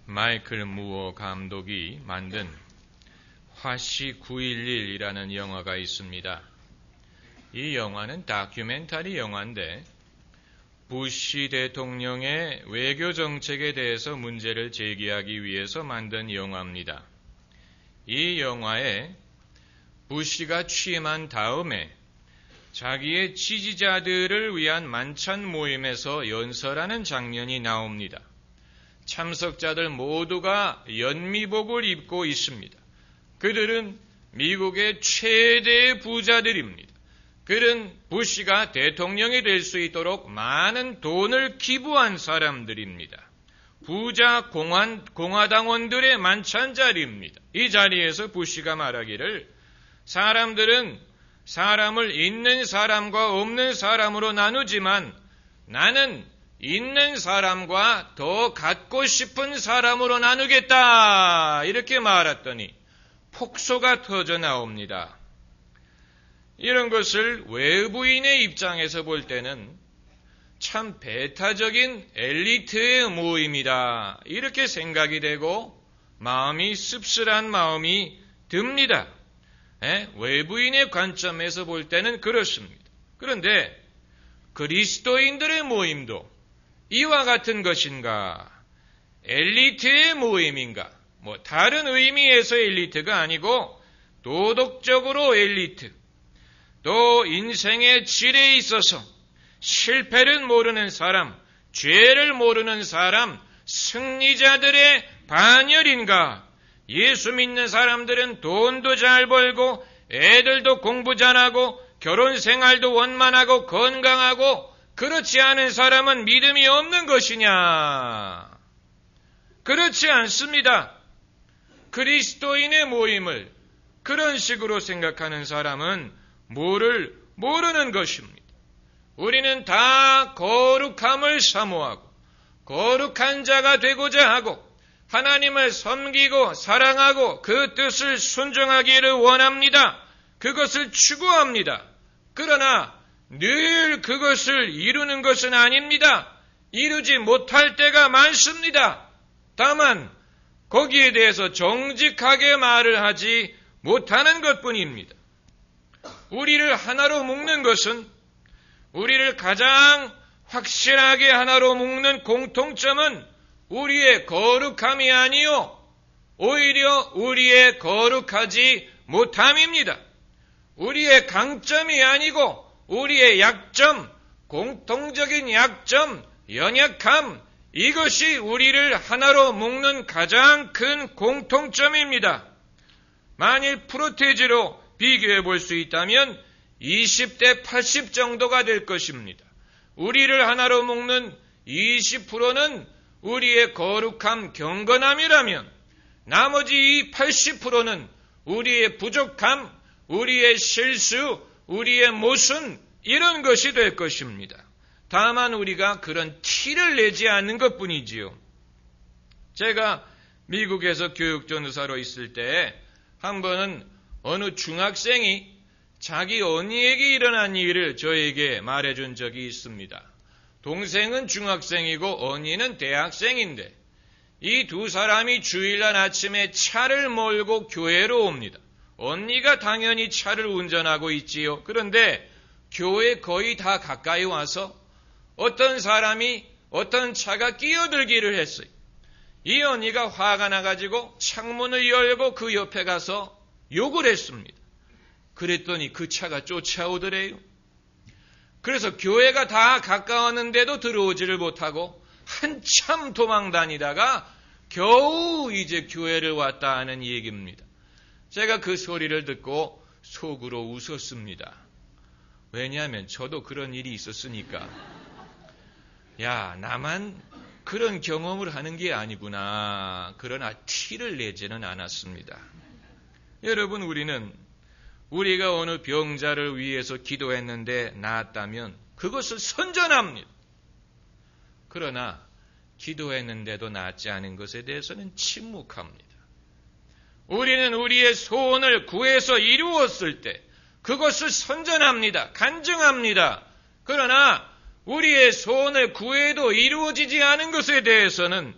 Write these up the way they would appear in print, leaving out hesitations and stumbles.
마이클 무어 감독이 만든 화씨 911이라는 영화가 있습니다. 이 영화는 다큐멘터리 영화인데 부시 대통령의 외교 정책에 대해서 문제를 제기하기 위해서 만든 영화입니다. 이 영화에 부시가 취임한 다음에 자기의 지지자들을 위한 만찬 모임에서 연설하는 장면이 나옵니다. 참석자들 모두가 연미복을 입고 있습니다. 그들은 미국의 최대 부자들입니다. 그들은 부시가 대통령이 될 수 있도록 많은 돈을 기부한 사람들입니다. 부자 공화당원들의 만찬 자리입니다. 이 자리에서 부시가 말하기를 사람들은 사람을 있는 사람과 없는 사람으로 나누지만 나는 있는 사람과 더 갖고 싶은 사람으로 나누겠다. 이렇게 말했더니 폭소가 터져 나옵니다. 이런 것을 외부인의 입장에서 볼 때는 참 배타적인 엘리트의 모임이다. 이렇게 생각이 되고 마음이 씁쓸한 마음이 듭니다. 외부인의 관점에서 볼 때는 그렇습니다. 그런데 그리스도인들의 모임도 이와 같은 것인가? 엘리트의 모임인가? 다른 의미에서 엘리트가 아니고 도덕적으로 엘리트, 또 인생의 질에 있어서 실패를 모르는 사람, 죄를 모르는 사람, 승리자들의 반열인가? 예수 믿는 사람들은 돈도 잘 벌고 애들도 공부 잘하고 결혼 생활도 원만하고 건강하고 그렇지 않은 사람은 믿음이 없는 것이냐? 그렇지 않습니다. 그리스도인의 모임을 그런 식으로 생각하는 사람은 뭐를 모르는 것입니다. 우리는 다 거룩함을 사모하고 거룩한 자가 되고자 하고 하나님을 섬기고 사랑하고 그 뜻을 순종하기를 원합니다. 그것을 추구합니다. 그러나 늘 그것을 이루는 것은 아닙니다. 이루지 못할 때가 많습니다. 다만 거기에 대해서 정직하게 말을 하지 못하는 것뿐입니다. 우리를 하나로 묶는 것은 우리를 가장 확실하게 하나로 묶는 공통점은 우리의 거룩함이 아니요 오히려 우리의 거룩하지 못함입니다. 우리의 강점이 아니고 우리의 약점, 공통적인 약점, 연약함, 이것이 우리를 하나로 묶는 가장 큰 공통점입니다. 만일 프로테이지로 비교해 볼 수 있다면 20대 80 정도가 될 것입니다. 우리를 하나로 묶는 20%는 우리의 거룩함, 경건함이라면 나머지 이 80%는 우리의 부족함, 우리의 실수, 우리의 모순 이런 것이 될 것입니다. 다만 우리가 그런 티를 내지 않는 것뿐이지요. 제가 미국에서 교육전도사로 있을 때 한 번은 어느 중학생이 자기 언니에게 일어난 일을 저에게 말해준 적이 있습니다. 동생은 중학생이고 언니는 대학생인데 이 두 사람이 주일날 아침에 차를 몰고 교회로 옵니다. 언니가 당연히 차를 운전하고 있지요. 그런데 교회 거의 다 가까이 와서 어떤 사람이 어떤 차가 끼어들기를 했어요. 이 언니가 화가 나가지고 창문을 열고 그 옆에 가서 욕을 했습니다. 그랬더니 그 차가 쫓아오더래요. 그래서 교회가 다 가까웠는데도 들어오지를 못하고 한참 도망 다니다가 겨우 이제 교회를 왔다 하는 얘기입니다. 제가 그 소리를 듣고 속으로 웃었습니다. 왜냐하면 저도 그런 일이 있었으니까. 야, 나만 그런 경험을 하는 게 아니구나. 그러나 티를 내지는 않았습니다. 여러분, 우리가 어느 병자를 위해서 기도했는데 나았다면 그것을 선전합니다. 그러나 기도했는데도 낫지 않은 것에 대해서는 침묵합니다. 우리는 우리의 소원을 구해서 이루었을 때 그것을 선전합니다. 간증합니다. 그러나 우리의 소원을 구해도 이루어지지 않은 것에 대해서는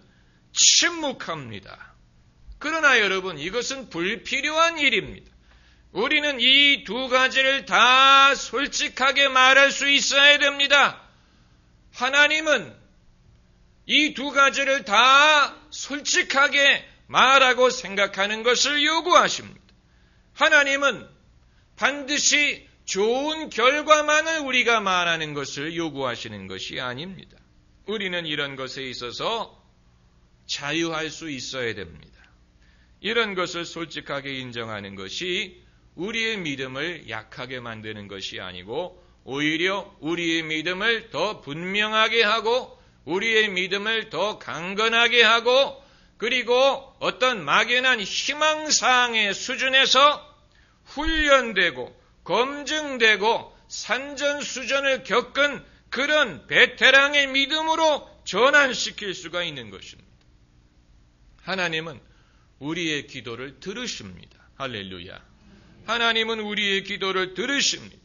침묵합니다. 그러나 여러분, 이것은 불필요한 일입니다. 우리는 이 두 가지를 다 솔직하게 말할 수 있어야 됩니다. 하나님은 이 두 가지를 다 솔직하게 말하고 생각하는 것을 요구하십니다. 하나님은 반드시 좋은 결과만을 우리가 말하는 것을 요구하시는 것이 아닙니다. 우리는 이런 것에 있어서 자유할 수 있어야 됩니다. 이런 것을 솔직하게 인정하는 것이 우리의 믿음을 약하게 만드는 것이 아니고 오히려 우리의 믿음을 더 분명하게 하고 우리의 믿음을 더 강건하게 하고 그리고 어떤 막연한 희망사항의 수준에서 훈련되고 검증되고 산전수전을 겪은 그런 베테랑의 믿음으로 전환시킬 수가 있는 것입니다. 하나님은 우리의 기도를 들으십니다. 할렐루야. 하나님은 우리의 기도를 들으십니다.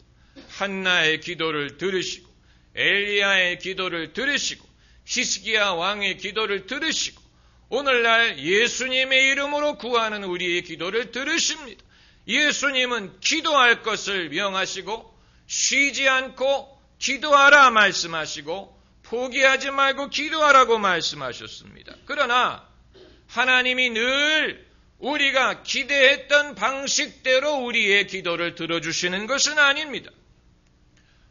한나의 기도를 들으시고 엘리야의 기도를 들으시고 히스기야 왕의 기도를 들으시고 오늘날 예수님의 이름으로 구하는 우리의 기도를 들으십니다. 예수님은 기도할 것을 명하시고 쉬지 않고 기도하라 말씀하시고 포기하지 말고 기도하라고 말씀하셨습니다. 그러나 하나님이 늘 우리가 기대했던 방식대로 우리의 기도를 들어주시는 것은 아닙니다.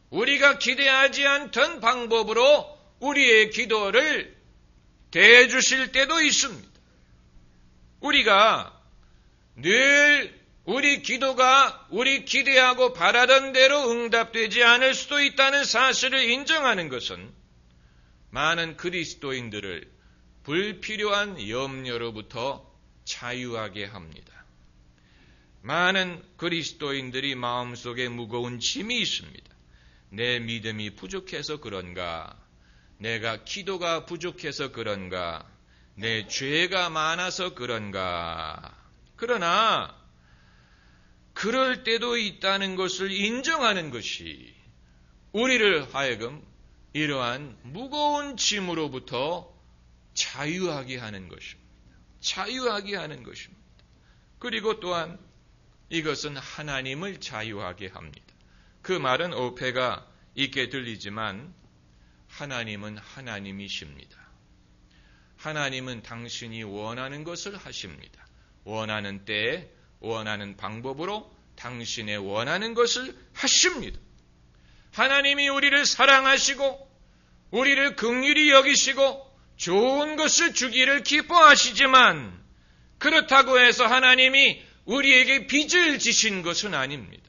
우리가 기대하지 않던 방법으로 우리의 기도를 대해주실 때도 있습니다. 우리가 늘 우리 기도가 우리 기대하고 바라던 대로 응답되지 않을 수도 있다는 사실을 인정하는 것은 많은 그리스도인들을 불필요한 염려로부터 자유하게 합니다. 많은 그리스도인들이 마음속에 무거운 짐이 있습니다. 내 믿음이 부족해서 그런가? 내가 기도가 부족해서 그런가? 내 죄가 많아서 그런가? 그러나 그럴 때도 있다는 것을 인정하는 것이 우리를 하여금 이러한 무거운 짐으로부터 자유하게 하는 것입니다. 자유하게 하는 것입니다. 그리고 또한 이것은 하나님을 자유하게 합니다. 그 말은 오해가 있게 들리지만 하나님은 하나님이십니다. 하나님은 당신이 원하는 것을 하십니다. 원하는 때에 원하는 방법으로 당신의 원하는 것을 하십니다. 하나님이 우리를 사랑하시고 우리를 긍휼히 여기시고 좋은 것을 주기를 기뻐하시지만 그렇다고 해서 하나님이 우리에게 빚을 지신 것은 아닙니다.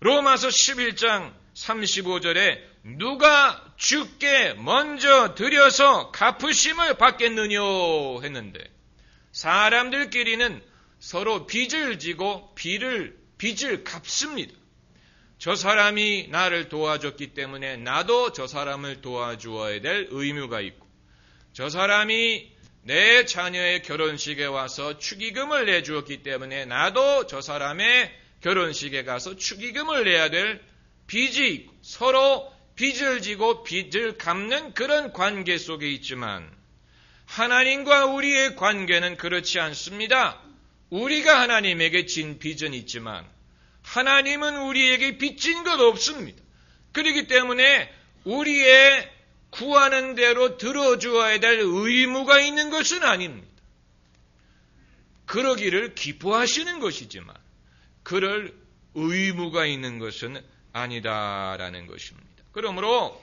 로마서 11장 35절에 누가 주께 먼저 드려서 갚으심을 받겠느냐 했는데 사람들끼리는 서로 빚을 지고 빚을 갚습니다. 저 사람이 나를 도와줬기 때문에 나도 저 사람을 도와주어야 될 의무가 있고 저 사람이 내 자녀의 결혼식에 와서 축의금을 내주었기 때문에 나도 저 사람의 결혼식에 가서 축의금을 내야 될 빚이 있고 서로 빚을 지고 빚을 갚는 그런 관계 속에 있지만 하나님과 우리의 관계는 그렇지 않습니다. 우리가 하나님에게 진 빚은 있지만 하나님은 우리에게 빚진 것 없습니다. 그렇기 때문에 우리의 구하는 대로 들어주어야 될 의무가 있는 것은 아닙니다. 그러기를 기뻐하시는 것이지만 그럴 의무가 있는 것은 아니다라는 것입니다. 그러므로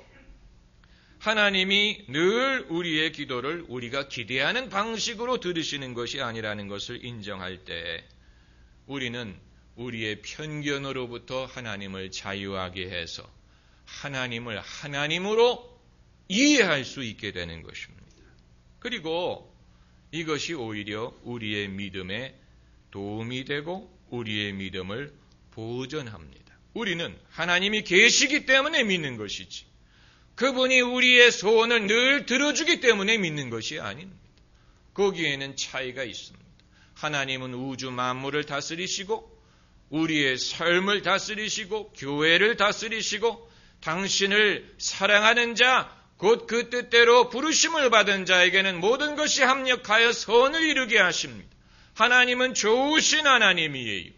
하나님이 늘 우리의 기도를 우리가 기대하는 방식으로 들으시는 것이 아니라는 것을 인정할 때 우리는 우리의 편견으로부터 하나님을 자유하게 해서 하나님을 하나님으로 이해할 수 있게 되는 것입니다. 그리고 이것이 오히려 우리의 믿음에 도움이 되고 우리의 믿음을 보존합니다. 우리는 하나님이 계시기 때문에 믿는 것이지 그분이 우리의 소원을 늘 들어주기 때문에 믿는 것이 아닙니다. 거기에는 차이가 있습니다. 하나님은 우주 만물을 다스리시고 우리의 삶을 다스리시고 교회를 다스리시고 당신을 사랑하는 자 곧 그 뜻대로 부르심을 받은 자에게는 모든 것이 합력하여 선을 이루게 하십니다. 하나님은 좋으신 하나님이에요.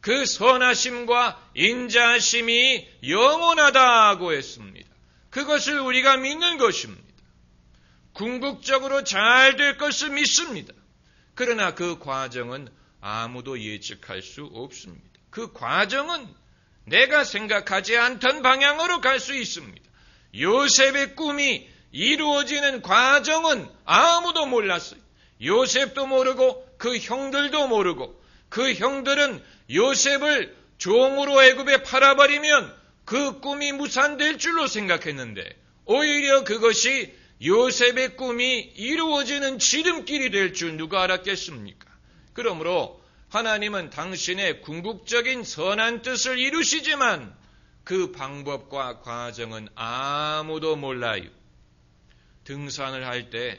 그 선하심과 인자하심이 영원하다고 했습니다. 그것을 우리가 믿는 것입니다. 궁극적으로 잘 될 것을 믿습니다. 그러나 그 과정은 아무도 예측할 수 없습니다. 그 과정은 내가 생각하지 않던 방향으로 갈 수 있습니다. 요셉의 꿈이 이루어지는 과정은 아무도 몰랐어요. 요셉도 모르고 그 형들도 모르고, 그 형들은 요셉을 종으로 애굽에 팔아버리면 그 꿈이 무산될 줄로 생각했는데 오히려 그것이 요셉의 꿈이 이루어지는 지름길이 될 줄 누가 알았겠습니까? 그러므로 하나님은 당신의 궁극적인 선한 뜻을 이루시지만 그 방법과 과정은 아무도 몰라요. 등산을 할 때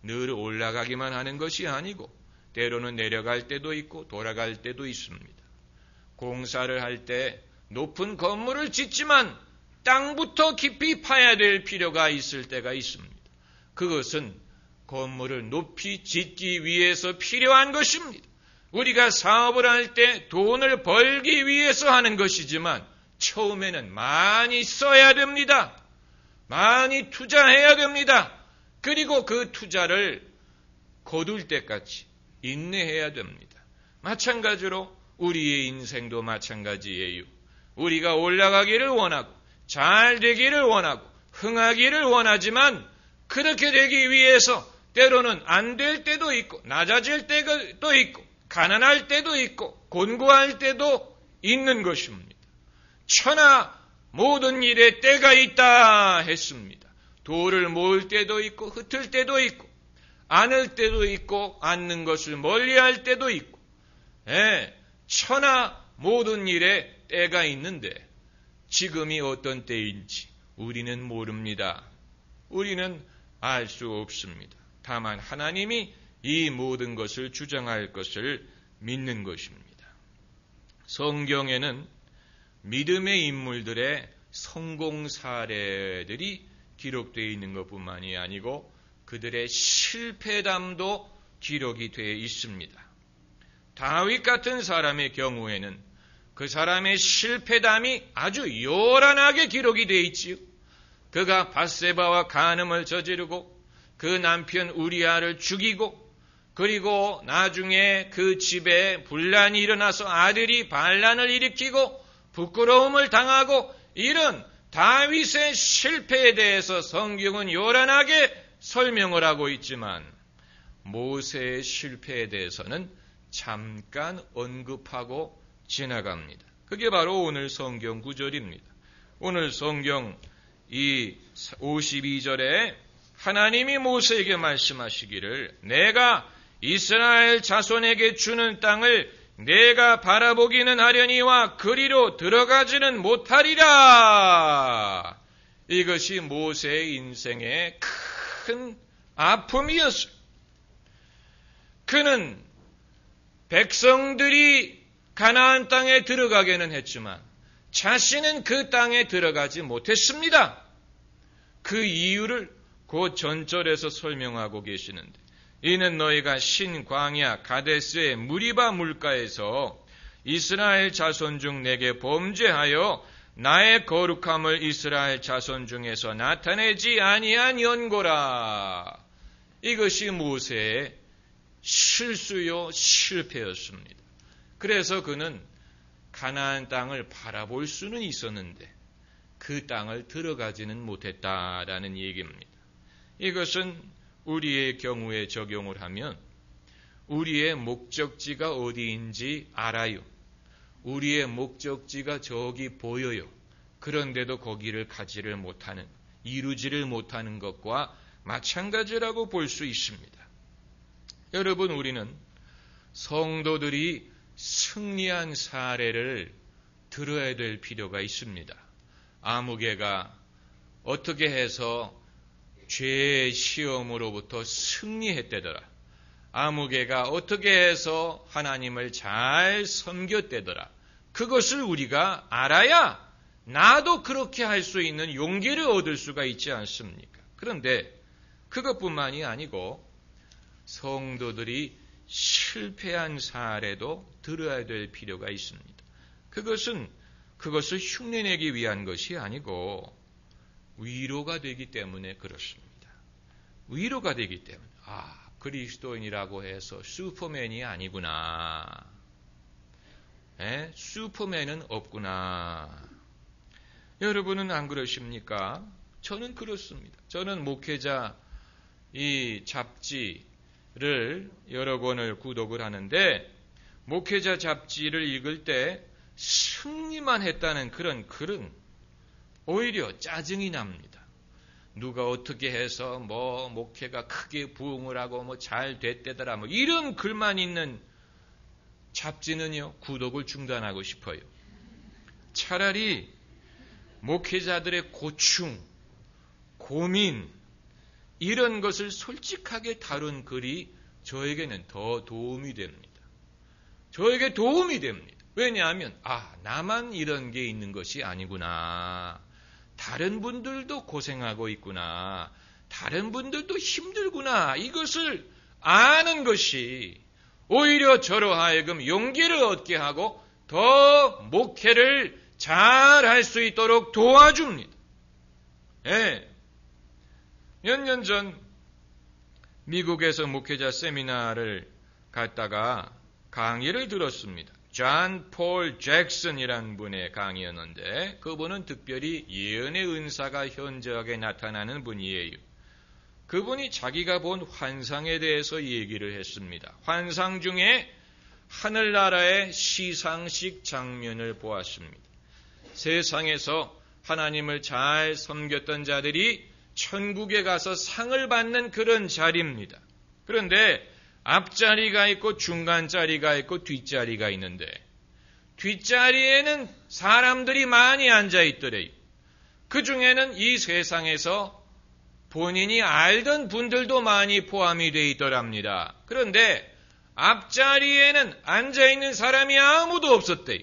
늘 올라가기만 하는 것이 아니고 때로는 내려갈 때도 있고 돌아갈 때도 있습니다. 공사를 할 때 높은 건물을 짓지만 땅부터 깊이 파야 될 필요가 있을 때가 있습니다. 그것은 건물을 높이 짓기 위해서 필요한 것입니다. 우리가 사업을 할 때 돈을 벌기 위해서 하는 것이지만 처음에는 많이 써야 됩니다. 많이 투자해야 됩니다. 그리고 그 투자를 거둘 때까지 인내해야 됩니다. 마찬가지로 우리의 인생도 마찬가지예요. 우리가 올라가기를 원하고 잘 되기를 원하고 흥하기를 원하지만 그렇게 되기 위해서 때로는 안 될 때도 있고 낮아질 때도 있고 가난할 때도 있고 곤고할 때도 있는 것입니다. 천하 모든 일에 때가 있다 했습니다. 돌을 모을 때도 있고 흩을 때도 있고 안을 때도 있고 않는 것을 멀리할 때도 있고 천하 모든 일에 때가 있는데 지금이 어떤 때인지 우리는 모릅니다. 우리는 알 수 없습니다. 다만 하나님이 이 모든 것을 주장할 것을 믿는 것입니다. 성경에는 믿음의 인물들의 성공 사례들이 기록되어 있는 것뿐만이 아니고 그들의 실패담도 기록이 되어 있습니다. 다윗 같은 사람의 경우에는 그 사람의 실패담이 아주 요란하게 기록이 되어 있지요. 그가 밧세바와 간음을 저지르고 그 남편 우리아를 죽이고 그리고 나중에 그 집에 분란이 일어나서 아들이 반란을 일으키고 부끄러움을 당하고 이런 다윗의 실패에 대해서 성경은 요란하게 설명을 하고 있지만 모세의 실패에 대해서는 잠깐 언급하고 지나갑니다. 그게 바로 오늘 성경 구절입니다. 오늘 성경 이 52절에 하나님이 모세에게 말씀하시기를 내가 이스라엘 자손에게 주는 땅을 내가 바라보기는 하려니와 그리로 들어가지는 못하리라. 이것이 모세의 인생의 큰 아픔이었어요. 그는 백성들이 가나안 땅에 들어가게는 했지만 자신은 그 땅에 들어가지 못했습니다. 그 이유를 곧 전절에서 설명하고 계시는데 이는 너희가 신광야 가데스의 무리바 물가에서 이스라엘 자손 중 내게 범죄하여 나의 거룩함을 이스라엘 자손 중에서 나타내지 아니한 연고라. 이것이 모세의 실수요 실패였습니다. 그래서 그는 가나안 땅을 바라볼 수는 있었는데 그 땅을 들어가지는 못했다라는 얘기입니다. 이것은 우리의 경우에 적용을 하면 우리의 목적지가 어디인지 알아요. 우리의 목적지가 저기 보여요. 그런데도 거기를 가지를 못하는, 이루지를 못하는 것과 마찬가지라고 볼 수 있습니다. 여러분, 우리는 성도들이 승리한 사례를 들어야 될 필요가 있습니다. 아무개가 어떻게 해서 죄의 시험으로부터 승리했대더라. 아무개가 어떻게 해서 하나님을 잘 섬겼대더라. 그것을 우리가 알아야 나도 그렇게 할 수 있는 용기를 얻을 수가 있지 않습니까? 그런데 그것뿐만이 아니고 성도들이 실패한 사례도 들어야 될 필요가 있습니다. 그것을 흉내내기 위한 것이 아니고 위로가 되기 때문에 그렇습니다. 위로가 되기 때문에 그리스도인이라고 해서 슈퍼맨이 아니구나. 슈퍼맨은 없구나. 여러분은 안 그러십니까? 저는 그렇습니다. 저는 목회자 이 잡지를 여러 권을 구독을 하는데 목회자 잡지를 읽을 때 승리만 했다는 그런 글은 오히려 짜증이 납니다. 누가 어떻게 해서 목회가 크게 부흥을 하고 잘 됐대더라 이런 글만 있는 잡지는요 구독을 중단하고 싶어요. 차라리 목회자들의 고충, 고민 이런 것을 솔직하게 다룬 글이 저에게는 더 도움이 됩니다. 저에게 도움이 됩니다. 왜냐하면 나만 이런 게 있는 것이 아니구나. 다른 분들도 고생하고 있구나. 다른 분들도 힘들구나. 이것을 아는 것이 오히려 저로 하여금 용기를 얻게 하고 더 목회를 잘 할 수 있도록 도와줍니다. 몇 년 전 미국에서 목회자 세미나를 갔다가 강의를 들었습니다. 존 폴 잭슨이라는 분의 강의였는데 그분은 특별히 예언의 은사가 현저하게 나타나는 분이에요. 그분이 자기가 본 환상에 대해서 얘기를 했습니다. 환상 중에 하늘나라의 시상식 장면을 보았습니다. 세상에서 하나님을 잘 섬겼던 자들이 천국에 가서 상을 받는 그런 자리입니다. 그런데 앞자리가 있고 중간자리가 있고 뒷자리가 있는데 뒷자리에는 사람들이 많이 앉아 있더래요. 그 중에는 이 세상에서 본인이 알던 분들도 많이 포함이 되어 있더랍니다. 그런데 앞자리에는 앉아 있는 사람이 아무도 없었대요.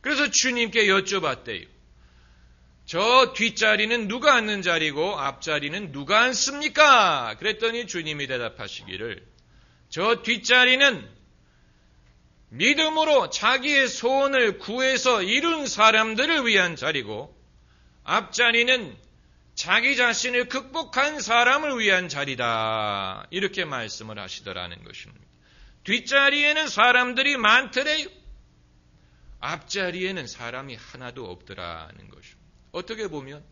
그래서 주님께 여쭤봤대요. 저 뒷자리는 누가 앉는 자리고 앞자리는 누가 앉습니까? 그랬더니 주님이 대답하시기를 저 뒷자리는 믿음으로 자기의 소원을 구해서 이룬 사람들을 위한 자리고 앞자리는 자기 자신을 극복한 사람을 위한 자리다. 이렇게 말씀을 하시더라는 것입니다. 뒷자리에는 사람들이 많더래요. 앞자리에는 사람이 하나도 없더라는 것입니다. 어떻게 보면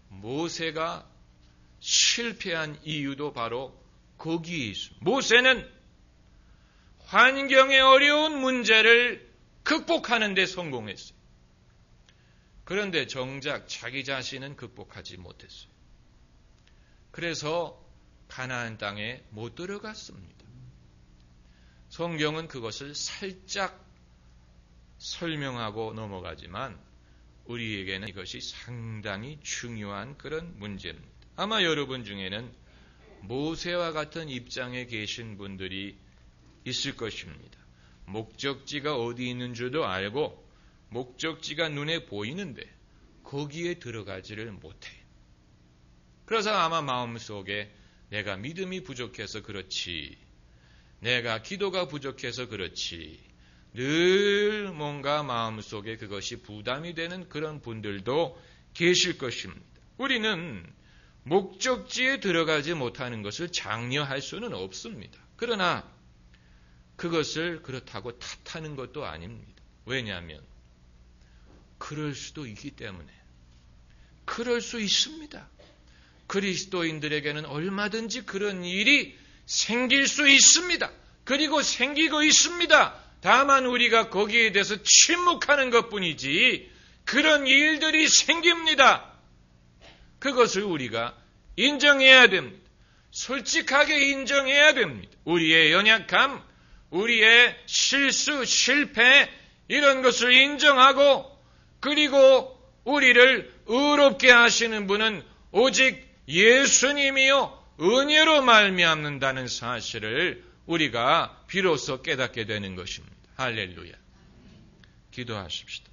모세가 실패한 이유도 바로 거기에 있습니다. 모세는 환경의 어려운 문제를 극복하는 데 성공했어요. 그런데 정작 자기 자신은 극복하지 못했어요. 그래서 가나안 땅에 못 들어갔습니다. 성경은 그것을 살짝 설명하고 넘어가지만 우리에게는 이것이 상당히 중요한 그런 문제입니다. 아마 여러분 중에는 모세와 같은 입장에 계신 분들이 있을 것입니다. 목적지가 어디 있는 줄도 알고 목적지가 눈에 보이는데 거기에 들어가지를 못해요. 그래서 아마 마음속에 내가 믿음이 부족해서 그렇지, 내가 기도가 부족해서 그렇지, 늘 뭔가 마음속에 그것이 부담이 되는 그런 분들도 계실 것입니다. 우리는 목적지에 들어가지 못하는 것을 장려할 수는 없습니다. 그러나 그것을 그렇다고 탓하는 것도 아닙니다. 왜냐하면 그럴 수도 있기 때문에 그럴 수 있습니다. 그리스도인들에게는 얼마든지 그런 일이 생길 수 있습니다. 그리고 생기고 있습니다. 다만 우리가 거기에 대해서 침묵하는 것뿐이지 그런 일들이 생깁니다. 그것을 우리가 인정해야 됩니다. 솔직하게 인정해야 됩니다. 우리의 연약함, 우리의 실수, 실패 이런 것을 인정하고 그리고 우리를 의롭게 하시는 분은 오직 예수님이요 은혜로 말미암는다는 사실을 우리가 비로소 깨닫게 되는 것입니다. 할렐루야. 기도하십시다.